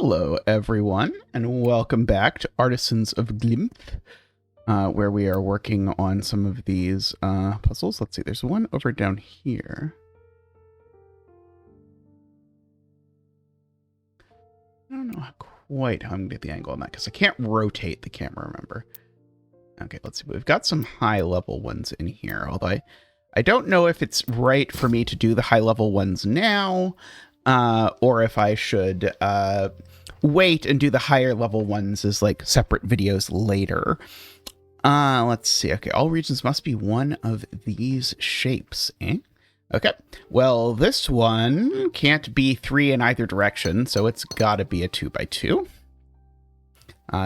Hello, everyone, and welcome back to Artisans of Glimmith, where we are working on some of these puzzles. Let's see, there's one over down here. I don't know quite how I'm going to get the angle on that, because I can't rotate the camera, remember. Okay, let's see. We've got some high-level ones in here, although I don't know if it's right for me to do the high-level ones now, or if I should wait and do the higher level ones as like separate videos later. Let's see. Okay, all regions must be one of these shapes, eh? Okay, well, this one can't be 3 in either direction, so it's gotta be a 2x2.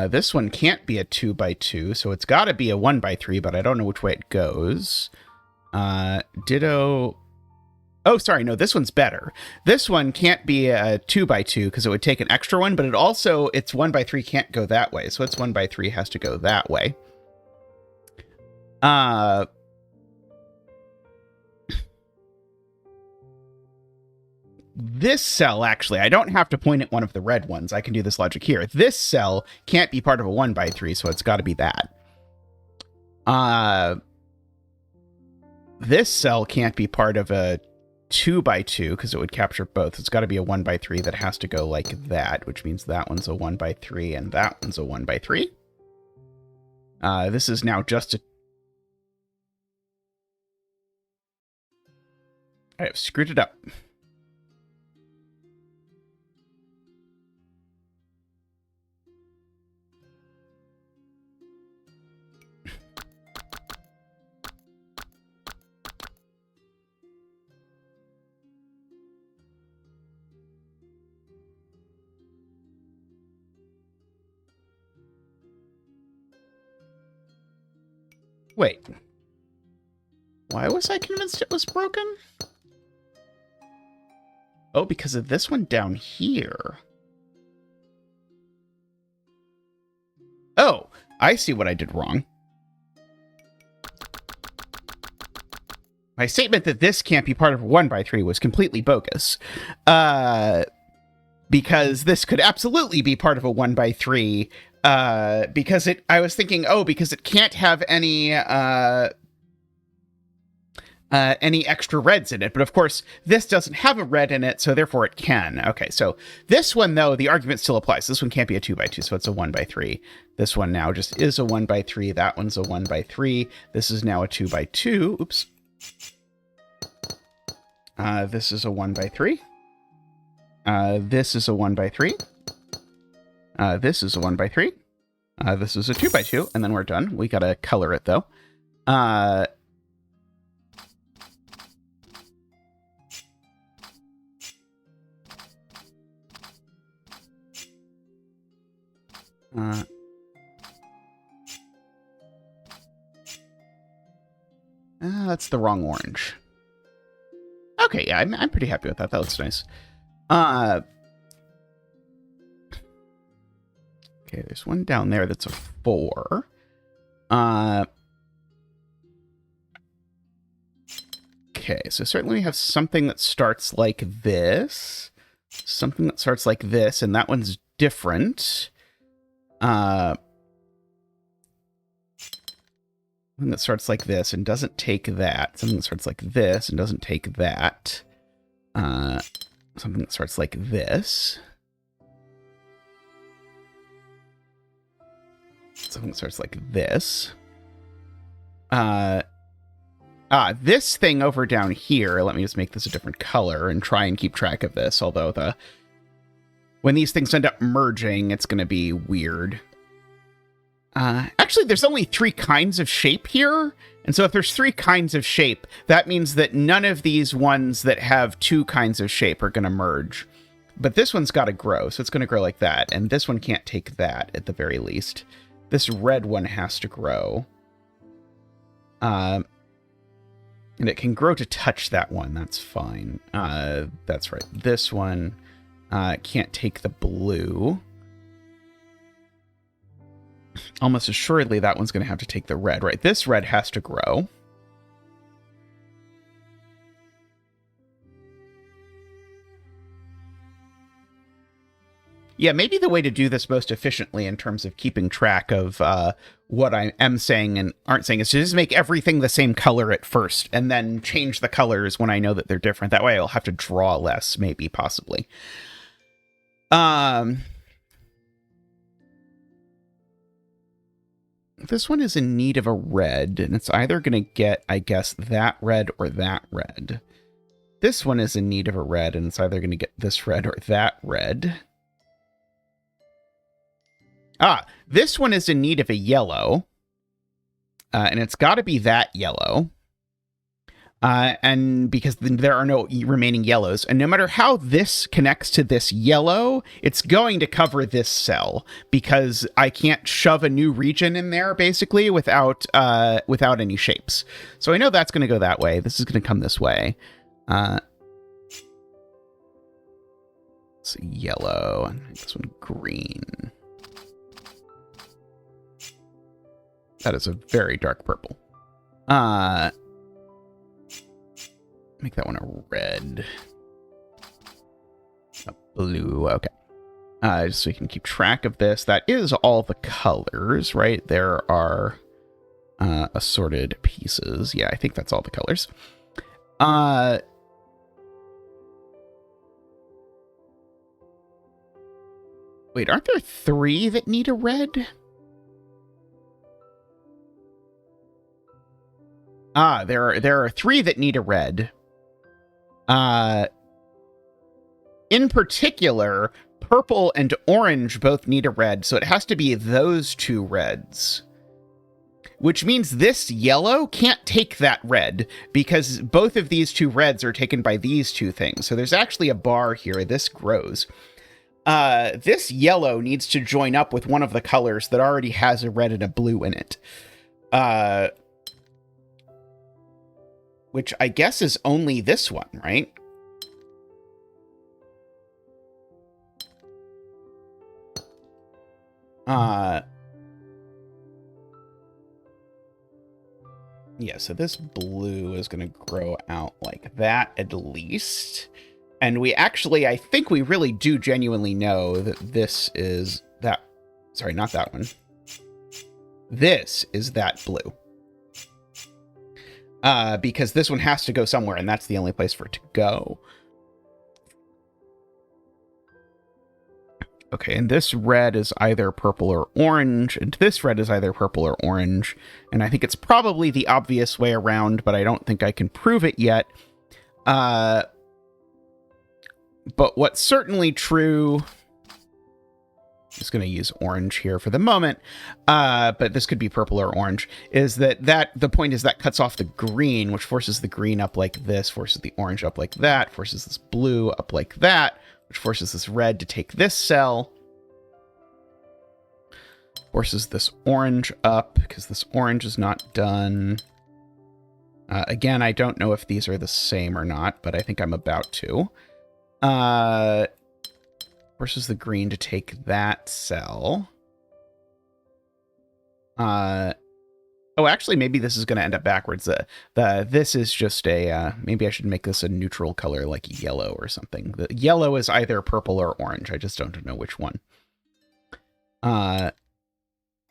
This one can't be a 2x2, so it's gotta be a 1x3, but I don't know which way it goes. Ditto. Oh, sorry, no, this one's better. This one can't be a 2x2 because it would take an extra one, but it's 1x3 can't go that way, so it's 1x3 has to go that way. This cell, actually, I don't have to point at one of the red ones. I can do this logic here. This cell can't be part of a 1x3, so it's got to be that. This cell can't be part of a 2x2 because it would capture both. It's got to be a 1x3 that has to go like that, which means that one's a 1x3 and that one's a 1x3. This is now just a... I have screwed it up. Wait. Why was I convinced it was broken? Oh, because of this one down here. Oh, I see what I did wrong. My statement that this can't be part of a 1x3 was completely bogus. Because this could absolutely be part of a 1x3. Because I was thinking, oh, because it can't have any extra reds in it. But of course, this doesn't have a red in it, so therefore it can. Okay, so this one, though, the argument still applies. This one can't be a 2x2, so it's a 1x3. This one now just is a 1x3. That one's a 1x3. This is now a 2x2. Oops. This is a 1x3. This is a 1x3. This is a 1x3. This is a 2x2, and then we're done. We gotta color it, though. That's the wrong orange. Okay, yeah, I'm pretty happy with that. That looks nice. Okay, there's one down there that's a 4. Okay, so certainly we have something that starts like this. Something that starts like this, and that one's different. Something that starts like this and doesn't take that. Something that starts like this and doesn't take that. Something that starts like this. Something that starts like this. This thing over down here, let me just make this a different color and try and keep track of this, although when these things end up merging, it's going to be weird. Actually, there's only 3 kinds of shape here, and so if there's 3 kinds of shape, that means that none of these ones that have 2 kinds of shape are going to merge. But this one's got to grow, so it's going to grow like that, and this one can't take that at the very least. This red one has to grow. And it can grow to touch that one. That's fine. That's right. This one can't take the blue. Almost assuredly, that one's going to have to take the red. Right, this red has to grow. Yeah, maybe the way to do this most efficiently in terms of keeping track of what I am saying and aren't saying is to just make everything the same color at first and then change the colors when I know that they're different. That way I'll have to draw less, maybe, possibly. This one is in need of a red, and it's either going to get, I guess, that red or that red. This one is in need of a red, and it's either going to get this red or that red. This one is in need of a yellow, and it's got to be that yellow. And because there are no remaining yellows, and no matter how this connects to this yellow, it's going to cover this cell because I can't shove a new region in there basically without any shapes. So I know that's going to go that way. This is going to come this way. It's yellow, and this one green. That is a very dark purple. Make that one a red. A blue, okay. Just so we can keep track of this. That is all the colors, right? There are assorted pieces. Yeah, I think that's all the colors. Wait, aren't there 3 that need a red? There are 3 that need a red. In particular, purple and orange both need a red, so it has to be those 2 reds. Which means this yellow can't take that red, because both of these 2 reds are taken by these 2 things. So there's actually a bar here. This grows. This yellow needs to join up with one of the colors that already has a red and a blue in it. Which I guess is only this one, right? Yeah, so this blue is going to grow out like that at least. And we actually, I think we really do genuinely know that this is that. Sorry, not that one. This is that blue. Because this one has to go somewhere, and that's the only place for it to go. Okay, and this red is either purple or orange, and this red is either purple or orange. And I think it's probably the obvious way around, but I don't think I can prove it yet. But what's certainly true... Just going to use orange here for the moment, but this could be purple or orange, is that the point is that cuts off the green, which forces the green up like this, forces the orange up like that, forces this blue up like that, which forces this red to take this cell, forces this orange up, because this orange is not done. Again, I don't know if these are the same or not, but I think I'm about to. Forces the green to take that cell. Oh, actually, maybe this is going to end up backwards. This is just a... maybe I should make this a neutral color, like yellow or something. The yellow is either purple or orange. I just don't know which one.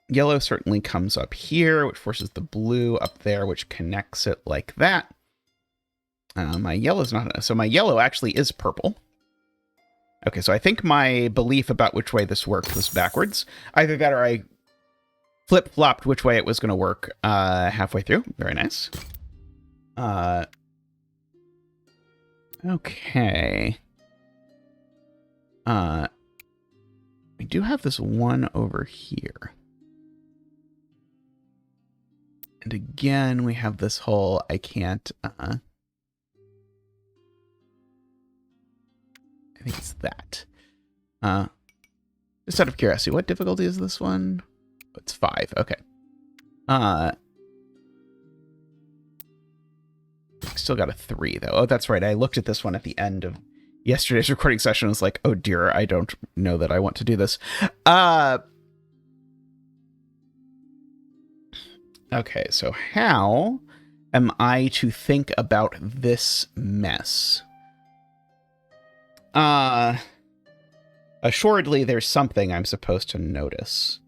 Yellow certainly comes up here, which forces the blue up there, which connects it like that. My yellow's not... So my yellow actually is purple. Okay, so I think my belief about which way this worked was backwards. Either that or I flip-flopped which way it was going to work halfway through. Very nice. Okay. We do have this one over here. And again, we have this whole I can't... I think it's that. Just out of curiosity, what difficulty is this one? It's 5. Okay. Still got a 3 though. Oh, that's right. I looked at this one at the end of yesterday's recording session. I was like, oh dear, I don't know that I want to do this. Okay, so how am I to think about this mess? assuredly there's something I'm supposed to notice.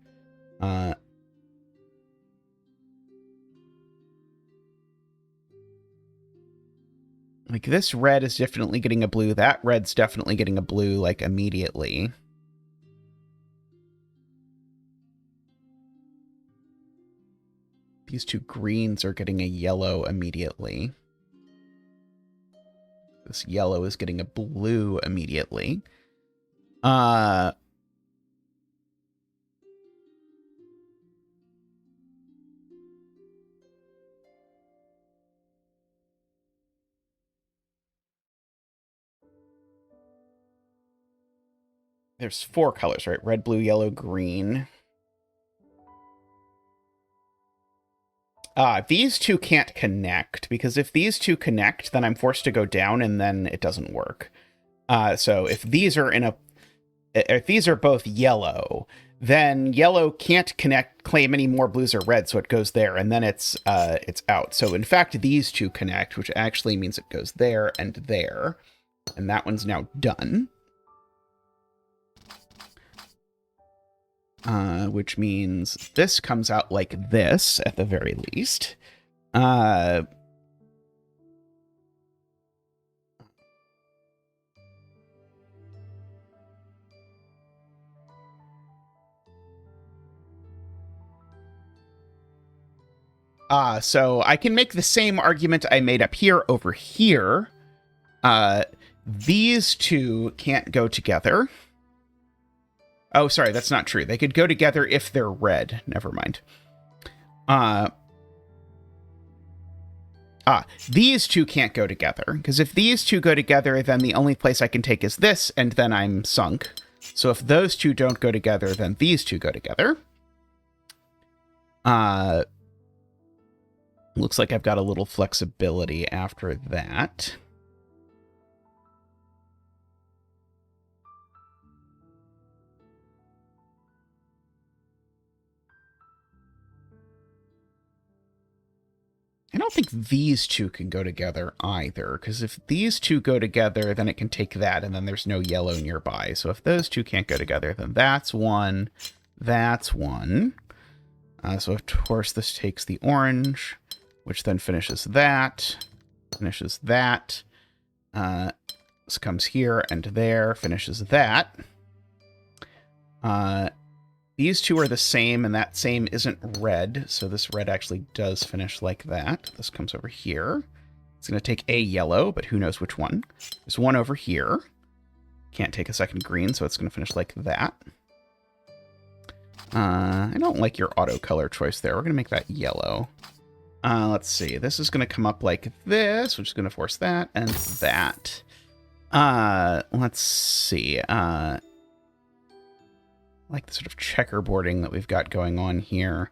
Like, this red is definitely getting a blue. That red's definitely getting a blue, like, immediately. These two greens are getting a yellow immediately. This yellow is getting a blue immediately. There's 4 colors, right? Red, blue, yellow, green. These two can't connect, because if these two connect, then I'm forced to go down, and then it doesn't work. So if these are if these are both yellow, then yellow can't claim any more blues or reds, so it goes there, and then it's out. So in fact, these two connect, which actually means it goes there, and that one's now done. Which means this comes out like this, at the very least. So I can make the same argument I made up here over here. These two can't go together. Oh, sorry, that's not true. They could go together if they're red. Never mind. These two can't go together, because if these two go together, then the only place I can take is this, and then I'm sunk. So if those two don't go together, then these two go together. Looks like I've got a little flexibility after that. I don't think these two can go together either, because if these two go together, then it can take that, and then there's no yellow nearby. So if those two can't go together, then that's one, that's one. So of course this takes the orange, which then finishes that, This comes here and there, finishes that. These two are the same, and that same isn't red, so this red actually does finish like that. This comes over here. It's going to take a yellow, but who knows which one. There's one over here. Can't take a second green, so it's going to finish like that. I don't like your auto color choice there. We're going to make that yellow. Let's see. This is going to come up like this, which is going to force that and that. Let's see. Like the sort of checkerboarding that we've got going on here.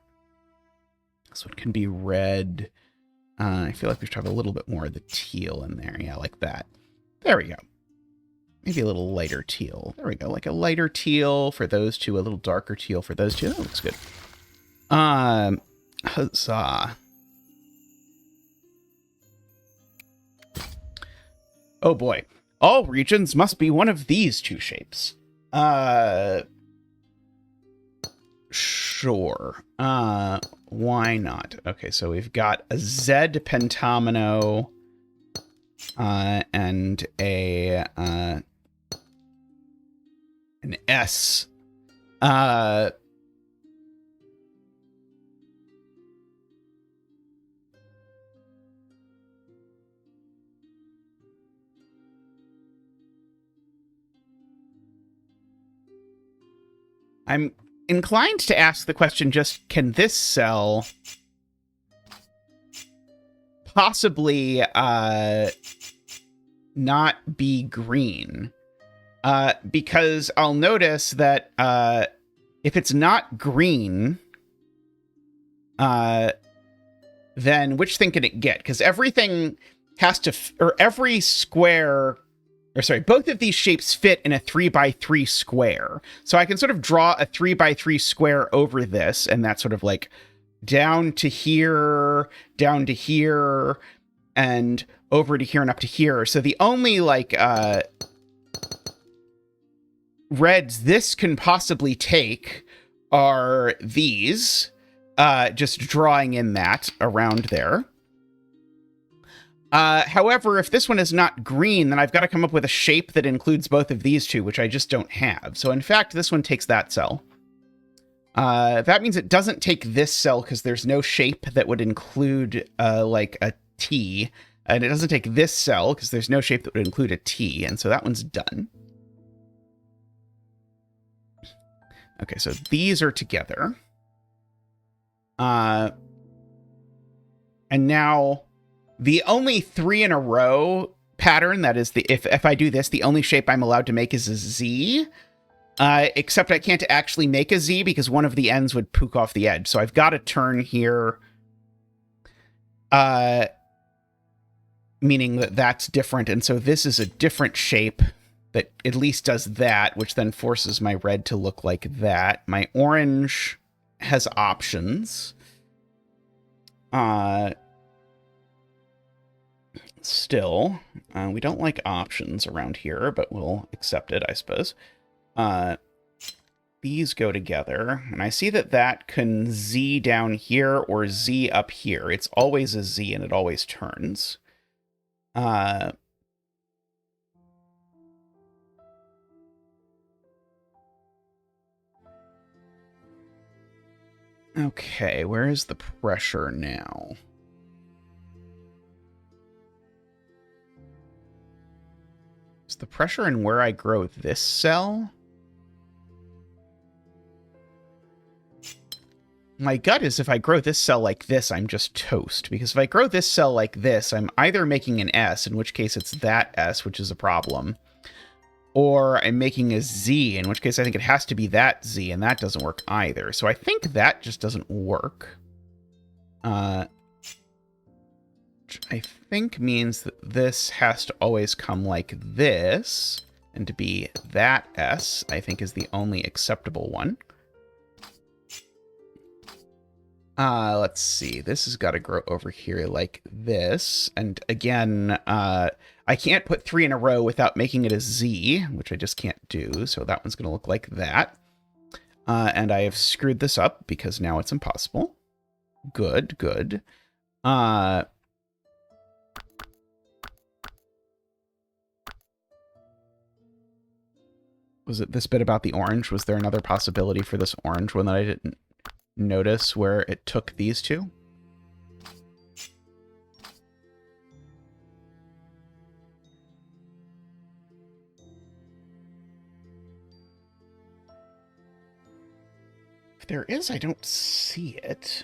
This one can be red. I feel like we should have a little bit more of the teal in there. Yeah, like that. There we go. Maybe a little lighter teal. There we go. Like a lighter teal for those two, a little darker teal for those two. That looks good. Huzzah. Oh boy. All regions must be one of these two shapes. Sure. Why not? Okay, so we've got a Z pentamino, and an S. I'm inclined to ask the question, just can this cell possibly not be green? Because I'll notice that if it's not green, then which thing can it get? Because everything has to, or every square, or sorry, both of these shapes fit in a 3x3 square. So I can sort of draw a 3x3 square over this, and that's sort of like down to here, and over to here and up to here. So the only like reds this can possibly take are these, just drawing in that around there. However, if this one is not green, then I've got to come up with a shape that includes both of these two, which I just don't have. So in fact, this one takes that cell. That means it doesn't take this cell because there's no shape that would include like a T. And it doesn't take this cell because there's no shape that would include a T. And so that one's done. Okay, so these are together. And now the only 3 in a row pattern, that is, if I do this, the only shape I'm allowed to make is a Z. Except I can't actually make a Z because one of the ends would poke off the edge. So I've got to turn here, meaning that that's different. And so this is a different shape that at least does that, which then forces my red to look like that. My orange has options. Still, we don't like options around here, but we'll accept it, I suppose. These go together, and I see that that can Z down here or Z up here. It's always a Z, and it always turns. Okay, where is the pressure now? Is the pressure in where I grow this cell? My gut is if I grow this cell like this, I'm just toast. Because if I grow this cell like this, I'm either making an S, in which case it's that S, which is a problem. Or I'm making a Z, in which case I think it has to be that Z, and that doesn't work either. So I think that just doesn't work. Which I think means that this has to always come like this, and to be that S, I think is the only acceptable one. Let's see. This has got to grow over here like this. And again, I can't put 3 in a row without making it a Z, which I just can't do. So that one's going to look like that. And I have screwed this up because now it's impossible. Good, good. Was it this bit about the orange? Was there another possibility for this orange one that I didn't notice where it took these two? If there is, I don't see it.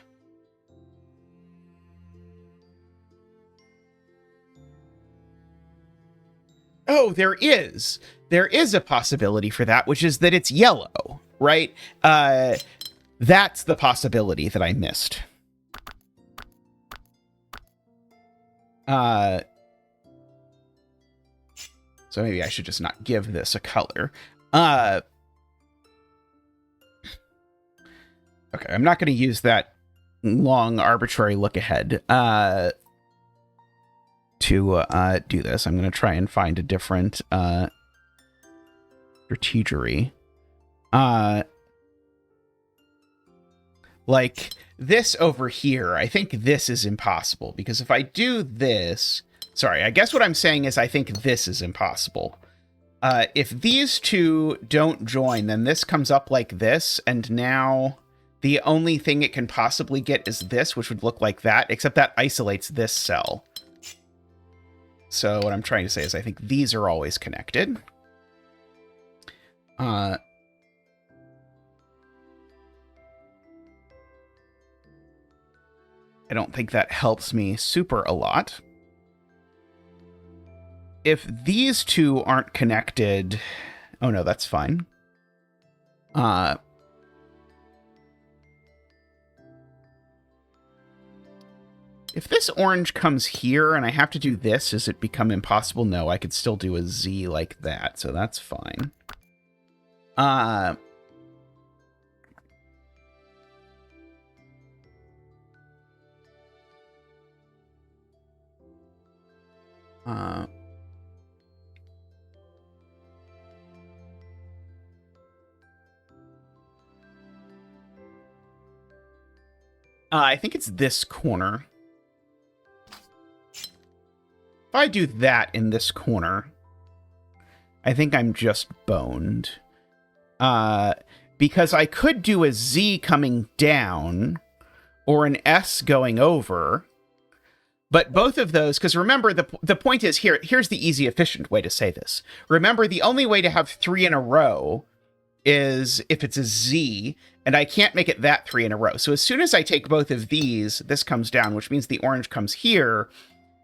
Oh, there is. There is a possibility for that, which is that it's yellow, right? That's the possibility that I missed. So maybe I should just not give this a color. Okay, I'm not going to use that long arbitrary look ahead to do this. I'm going to try and find a different strategery. Like this over here, I think this is impossible because if I do this, sorry, I guess what I'm saying is I think this is impossible. If these two don't join, then this comes up like this, and now the only thing it can possibly get is this, which would look like that, except that isolates this cell. So what I'm trying to say is I think these are always connected. I don't think that helps me super a lot. If these two aren't connected... Oh no, that's fine. If this orange comes here and I have to do this, does it become impossible? No, I could still do a Z like that, so that's fine. I think it's this corner. If I do that in this corner, I think I'm just boned. Because I could do a Z coming down or an S going over. But both of those, because remember, the point is here's the easy, efficient way to say this. Remember, the only way to have 3 in a row is if it's a Z, and I can't make it that 3 in a row. So as soon as I take both of these, this comes down, which means the orange comes here,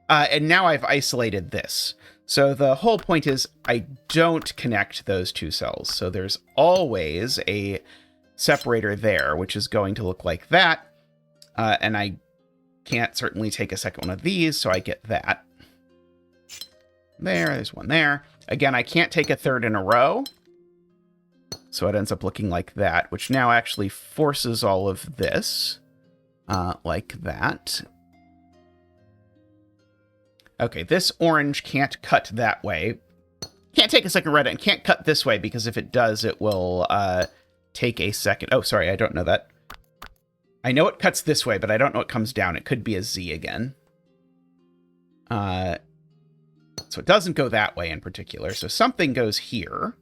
and now I've isolated this. So the whole point is I don't connect those two cells. So there's always a separator there, which is going to look like that, and I can't certainly take a second one of these, so I get that. There's one there. Again, I can't take a third in a row, so it ends up looking like that, which now actually forces all of this, like that. Okay, this orange can't cut that way. Can't take a second red, and can't cut this way, because if it does, it will take a second. Oh, sorry, I don't know that. I know it cuts this way, but I don't know it comes down. It could be a Z again. So it doesn't go that way in particular. So something goes here.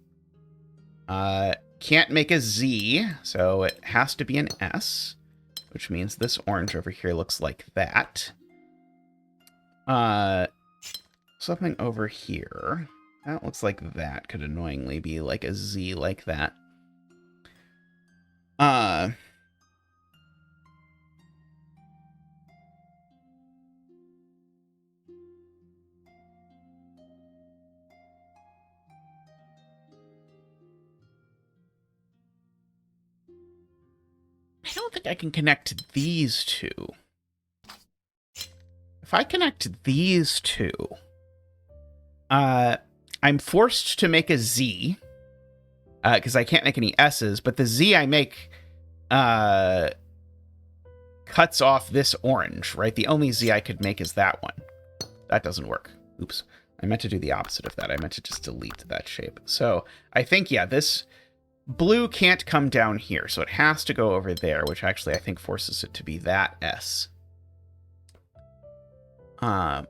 Can't make a Z, so it has to be an S, which means this orange over here looks like that. Something over here. That looks like that could annoyingly be like a Z like that. I don't think I can connect these two. If I connect these two, I'm forced to make a Z, because I can't make any S's, but the Z I make cuts off this orange, right? The only Z I could make is that one. That doesn't work. Oops. I meant to do the opposite of that. I meant to just delete that shape. So I think, yeah, this blue can't come down here, so it has to go over there, which actually I think forces it to be that S. Does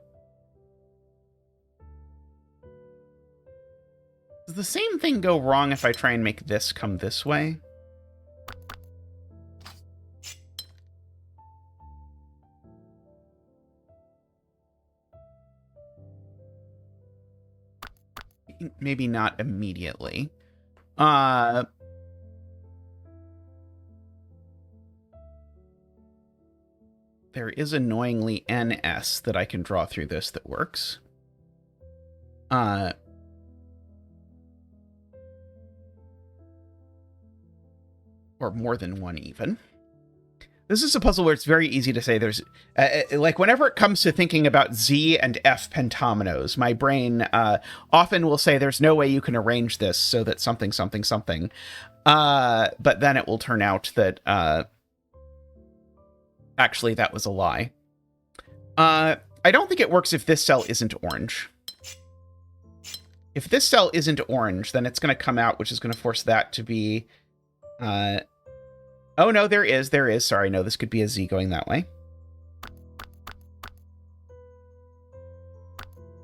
the same thing go wrong if I try and make this come this way? Maybe not immediately. There is annoyingly NS that I can draw through this that works. Or more than one even. This is a puzzle where it's very easy to say there's... like, whenever it comes to thinking about Z and F pentominoes, my brain often will say there's no way you can arrange this so that something, something, something. But then it will turn out that... actually, that was a lie. I don't think it works if this cell isn't orange. If this cell isn't orange, then it's going to come out, which is going to force that to be... oh, no, there is. Sorry, no, this could be a Z going that way.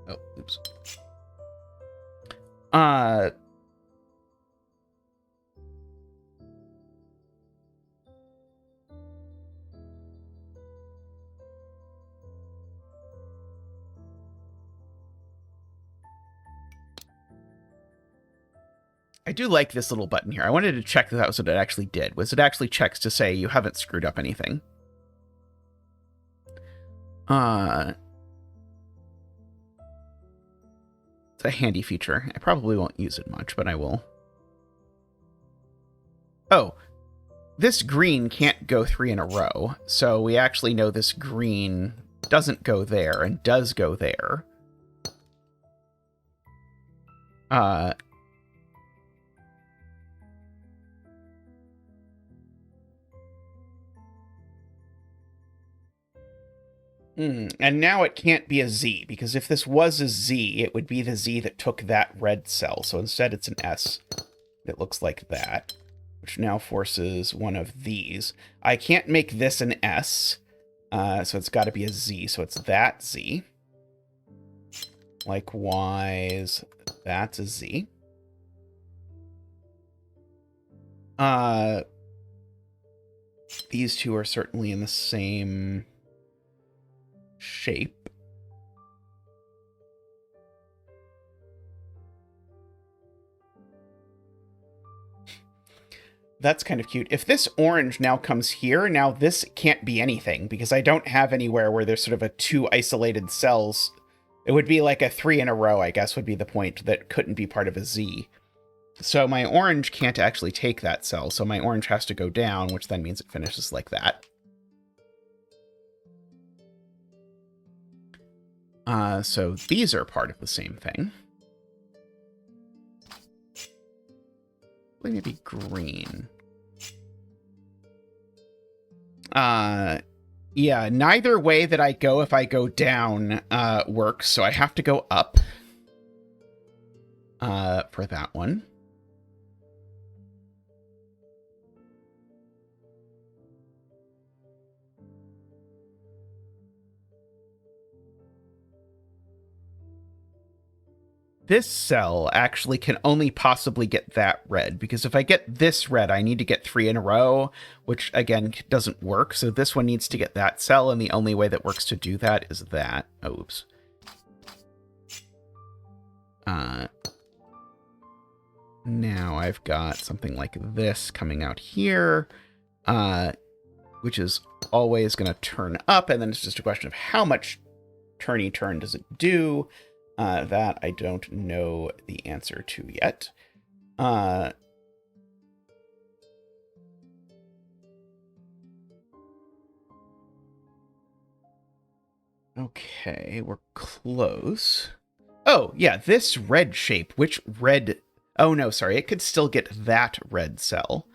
Oh, oops. I do like this little button here. I wanted to check that that was what it actually did. Was it actually checks to say you haven't screwed up anything? It's a handy feature. I probably won't use it much, but I will. Oh, this green can't go 3 in a row. So we actually know this green doesn't go there and does go there. And now it can't be a Z, because if this was a Z, it would be the Z that took that red cell. So instead it's an S that looks like that. which now forces one of these. I can't make this an S, so it's got to be a Z. So it's that Z. Likewise, that's a Z. These two are certainly in the same shape. That's kind of cute. If this orange now comes here, now this can't be anything because I don't have anywhere where there's sort of a 2 isolated cells. It would be like a 3 in a row, I guess, would be the point that couldn't be part of a Z. So my orange can't actually take that cell. So my orange has to go down, which then means it finishes like that. So these are part of the same thing. Maybe green. Yeah, neither way that I go if I go down works, so I have to go up for that one. This cell actually can only possibly get that red, because if I get this red, I need to get 3 in a row, which, again, doesn't work. So this one needs to get that cell, and the only way that works to do that is that. Oh, oops. Now I've got something like this coming out here, which is always going to turn up, and then it's just a question of how much turny turn does it do. That I don't know the answer to yet. Okay, we're close. Oh, yeah, this red shape. Which red? Oh, no, sorry. It could still get that red cell.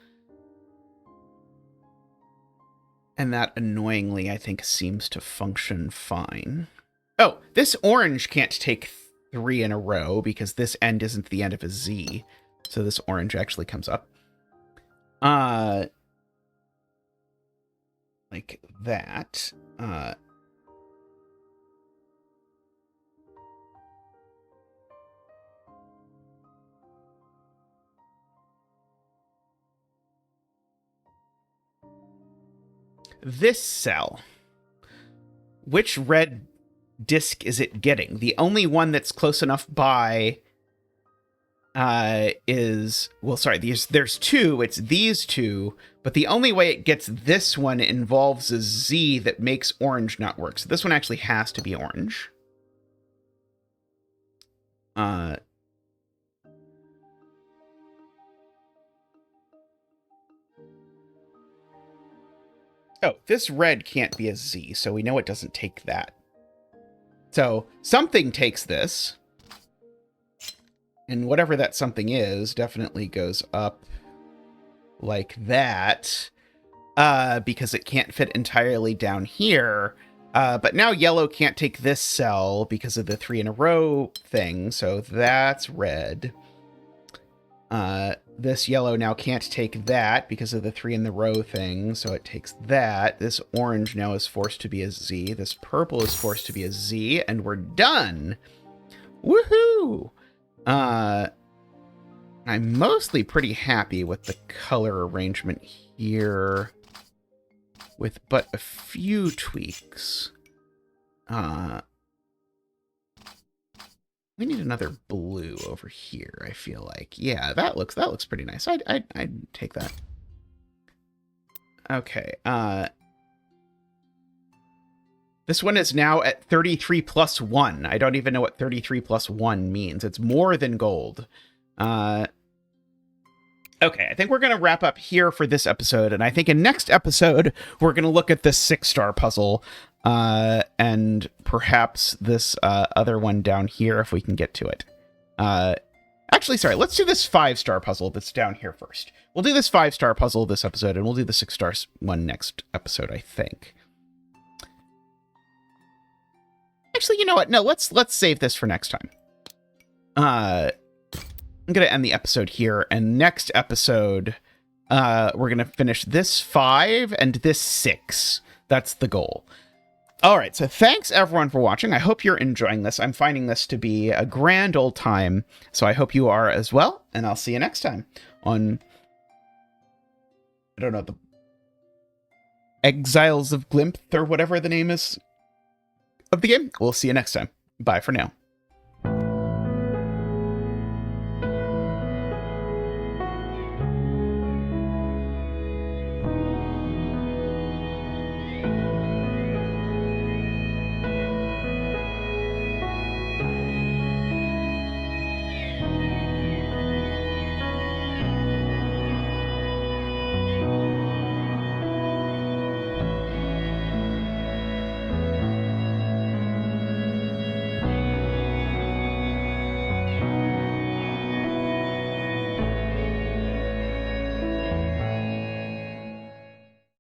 And that, annoyingly, I think, seems to function fine. Oh, this orange can't take 3 in a row because this end isn't the end of a Z. So this orange actually comes up. Like that. This cell. Which red disc is it getting? The only one that's close enough by is, well, sorry, there's 2, it's these 2, but the only way it gets this one involves a Z that makes orange not work. So this one actually has to be orange. Oh, this red can't be a Z, so we know it doesn't take that. So something takes this, and whatever that something is definitely goes up like that, because it can't fit entirely down here. But now yellow can't take this cell because of the 3 in a row thing, so that's red. This yellow now can't take that because of the 3 in the row thing, so it takes that. This orange now is forced to be a Z. This purple is forced to be a Z, and we're done. Woohoo! I'm mostly pretty happy with the color arrangement here, with but a few tweaks. We need another blue over here, I feel like. Yeah, that looks pretty nice. I'd take that. Okay, this one is now at 33 plus 1. I don't even know what 33 plus 1 means. It's more than gold. Okay, I think we're going to wrap up here for this episode, and I think in next episode, we're going to look at this 6-star puzzle, and perhaps this other one down here if we can get to it. Actually, sorry, let's do this 5-star puzzle that's down here first. We'll do this 5-star puzzle this episode, and we'll do the 6-star one next episode, I think. Actually, you know what? No, let's save this for next time. I'm going to end the episode here, and next episode, We're going to finish this 5 and this 6. That's the goal. All right, so thanks everyone for watching. I hope you're enjoying this. I'm finding this to be a grand old time, so I hope you are as well, and I'll see you next time on, I don't know, the Exiles of Glimmith or whatever the name is of the game. We'll see you next time. Bye for now.